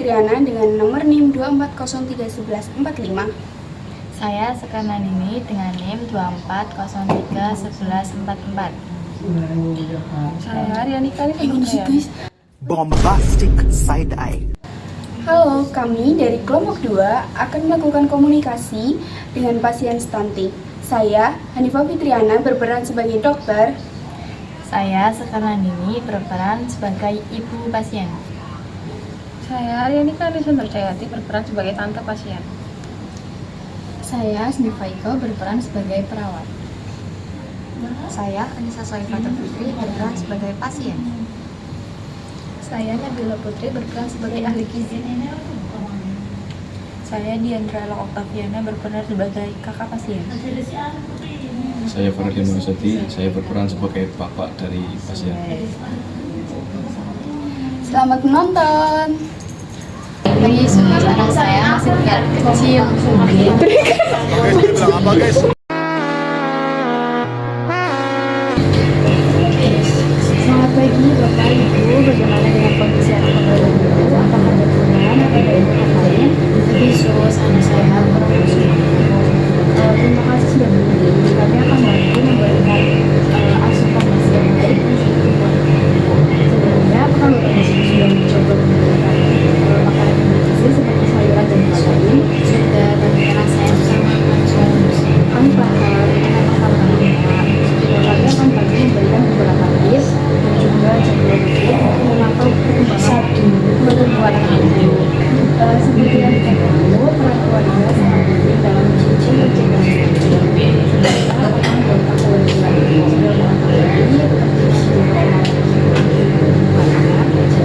Fitriana dengan nomor NIM 240311145. Saya Sekarnanini dengan NIM 240311144. Saya Rianika Arifin. Bombastic side eye. Halo, kami dari kelompok 2 akan melakukan komunikasi dengan pasien stunting. Saya Hanifah Fitriana berperan sebagai dokter. Saya Sekarnanini berperan sebagai ibu pasien. Saya Rianika Arifin berperan sebagai tante pasien. Saya Asnifa Iko berperan sebagai perawat. Saya Anissa Soifata Putri berperan sebagai pasien. Saya Nabila Putri berperan sebagai ahli gizi. Saya Diandra Oktaviana berperan sebagai kakak pasien. Saya Faradin Marsati, saya berperan sebagai bapak dari pasien. Selamat menonton. Yesus, anak saya masih tinggal kecil. Apa guys? Selamat pagi Bapak Ibu, bagaimana dengan kondisi anak Bapak Ibu? Apakah ada keluhan atau ada yang lain? Yesus, anak saya kurang bersyukur. Terima kasih sudah berdiri. Kami akan bantu memberikan asupan gizi yang baik untuk tubuh Ibu. Sebelumnya, apakah Bapak Ibu sudah mencoba memberikan makanan yang bergizi seperti sayuran dan protein? Sudah, tapi karena saya susah makan soalnya. Kami paham, enak makan banyak. Kami akan bantu memberikan beberapa tips dan juga jadwal rutin untuk memantau perkembangan pertumbuhan anak ibu. Seperti yang kita tahu, peran keluarga sangat penting dalam mencuci mencegah stunting. Serta akan membantu keluarga sudah mengetahui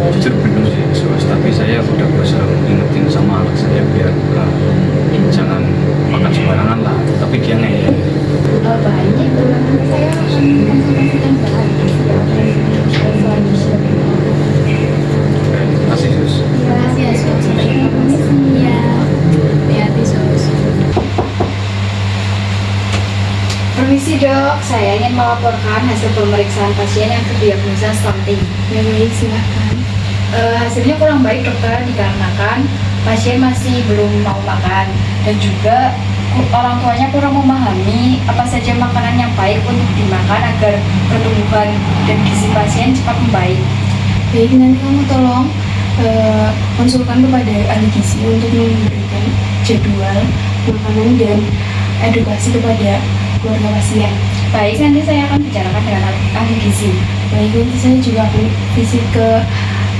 Jujur belum sih, tapi saya udah berusaha ngingetin sama anak saya biar jangan makan sembarangan lah. Tapi dia ngeyel. Baiknya itu nanti saya akan konsultasikan ke ahli gizi yang selanjutnya. Terima kasih, Sus. Terima kasih ya, Sus. Sampai ketemu di sini ya. Hati-hati, Sus. Permisi dok, saya ingin melaporkan hasil pemeriksaan pasien yang terdiagnosa stunting. Ya baik, silahkan. Hasilnya kurang baik dokter, dikarenakan pasien masih belum mau makan dan juga orang tuanya kurang memahami apa saja makanan yang baik untuk dimakan agar pertumbuhan dan gizi pasien cepat membaik. Baik, nanti kamu tolong konsulkan kepada ahli gizi untuk memberikan jadwal makanan dan edukasi kepada keluarga pasien. Baik, nanti saya akan bicarakan dengan ahli gizi. Baik, nanti saya juga akan visit ke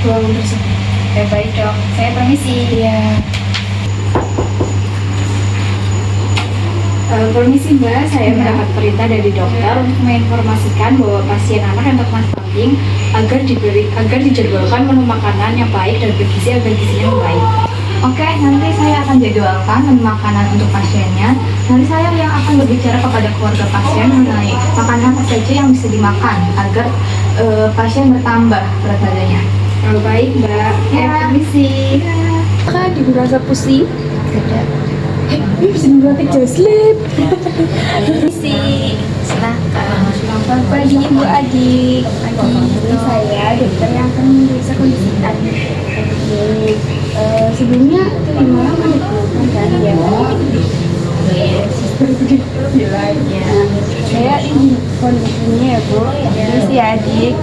ruangan tersebut. Ya, baik dok, saya permisi. Ya. Permisi Mbak, saya mendapat perintah dari dokter untuk menginformasikan bahwa pasien anak yang terkena stunting agar dijadwalkan menu makanan yang baik dan bergizi agar gizinya membaik. Oke, nanti saya akan jadwalkan menu makanan untuk pasiennya. Nanti saya yang akan berbicara kepada keluarga pasien mengenai makanan apa saja yang bisa dimakan agar pasien bertambah berat badannya. Oh, baik Mbak, permisi. Kak, ibu rasa pusing? Tidak. Ini bisa dibuat jauh slip. Permisi. Silahkan. Selamat pagi Ibu Adik. Ini saya dokter yang akan memeriksa kondisi tadi. Sebelumnya tadi malam ada keluhan kan ya? Bilang ya. Saya ini kondisinya ya Bu. Terus ya Adik.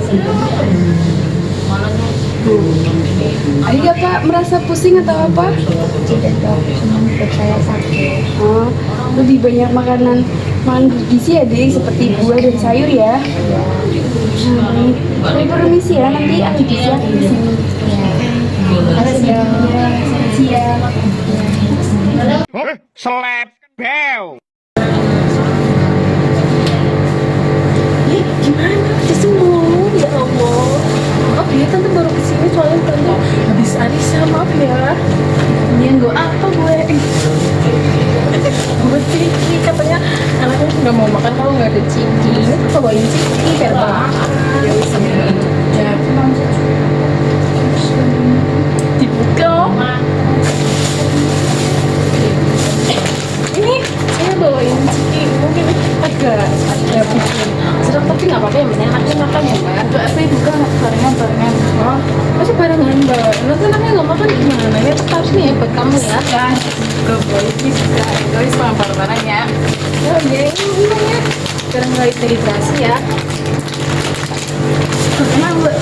Adik apa merasa pusing atau apa? Tidak dok, cuma perut saya sakit. Oh, lebih banyak makan bergizi ya Dik, seperti buah dan sayur ya. Baik, permisi ya, nanti ahli gizi akan di sini. Terima kasih dok. Selamat siang. Slap bell. Gimana? Udah sembuh? Ya Allah. Maaf ya, tante baru kesini soalnya tante habis Arisa, maaf ya. Ini gue apa gue? Gue Ciki, katanya anaknya nggak mau makan kalau nggak ada Ciki. Kita bawain Ciki biar makan. Ya wis ya. Dibuka. Ini saya bawain Ciki, mungkin agak bikin sedang tapi nggak apa-apa, yang penting anaknya makan ya Mbak. Apa ibu kan barengan. Oh, masih barengan Mbak. Nanti anaknya nggak nggak makan gimana ya? Tetap harus nih ya buat kamu ya. Kan, gak boleh juga. Egois sama parah-parahnya. Ya, jadi ini ya. Sekarang nggak dehidrasi ya. Emang gue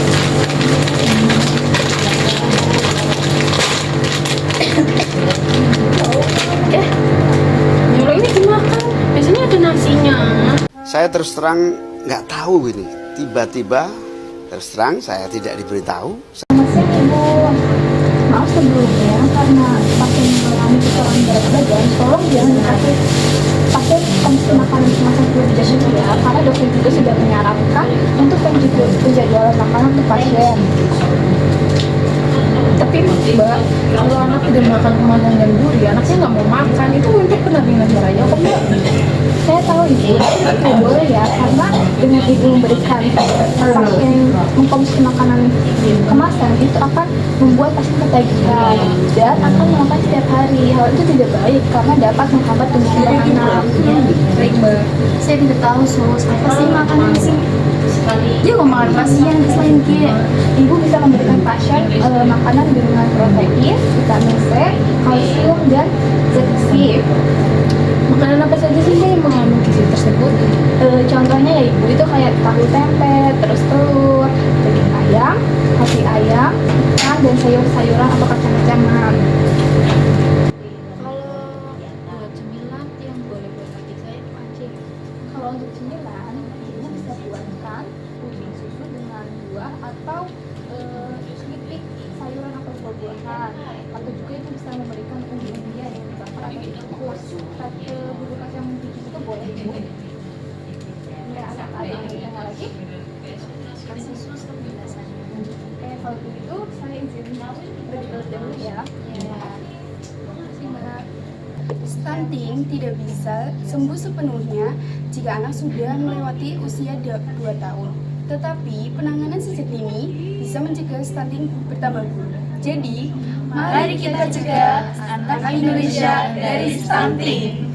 Nyuruh ini dimakan. Biasanya ada nasinya. Saya terus terang nggak tahu ini. Tiba-tiba terus terang saya tidak diberitahu. Selamat siang Ibu. Maaf sebelumnya karena pasien mengalami kekurangan berat badan, tolong jangan dikasih pasien konsumsi makanan semasa berjam dulu ya, karena dokter juga sudah menyarankan untuk penjadwalan makanan untuk pasien. Tapi Mbak, kalau anak tidak makan kemasan dan duri, anaknya nggak mau makan, itu untuk pendampingan caranya kok Mbak? Saya tahu Ibu, tapi tidak boleh ya, karena dengan Ibu memberikan pasien mengkonsumsi makanan kemasan itu akan membuat pasien ketagihan dan akan makan setiap hari. Hal itu tidak baik karena dapat menghambat tumbuh anak. Baik Mbak. Saya tidak tahu sus, apa sih makanan sih? Dia nggak makan pasien selain Ibu bisa memberikan pasien makanan dengan protein, vitamin C, kalsium dan zat besi. Makanan apa saja sih yang mengandung gizi tersebut? Contohnya ya Ibu itu kayak tahu tempe, terus telur, daging ayam, hati ayam, ikan dan sayur-sayuran atau kacang-kacangan. kalau buat cemilan yang boleh buat pagi saya mancing. Kalau untuk cemilan, Ibu bisa buatkan puding susu dengan buah atau keripik sayuran atau buah-buahan. Atau juga Ibu bisa memberikan umbi-umbian yang dibakar atau dikukus. Bubur kacang hijau itu boleh Ibu. Ya, ada yang lagi? Kasih sus penjelasannya. Oke, kalau begitu saya izin pergi dulu ya. Makasih Mbak. Stunting tidak bisa sembuh sepenuhnya jika anak sudah melewati usia 2 tahun. Tetapi penanganan sejak dini bisa mencegah stunting bertambah buruk. Jadi, mari kita cegah anak Indonesia dari stunting.